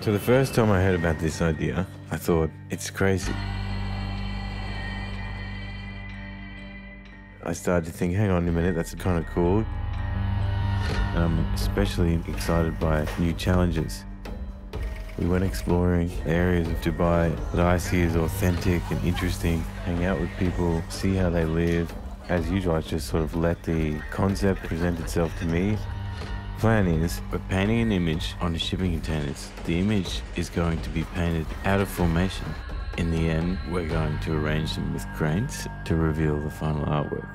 So the first time I heard about this idea, I thought, it's crazy. I started to think, hang on a minute, that's kind of cool. And I'm especially excited by new challenges. We went exploring areas of Dubai that I see as authentic and interesting, hang out with people, see how they live. As usual, I just sort of let the concept present itself to me. Plan is, we're painting an image on the shipping containers. The image is going to be painted out of formation. In the end, we're going to arrange them with cranes to reveal the final artwork.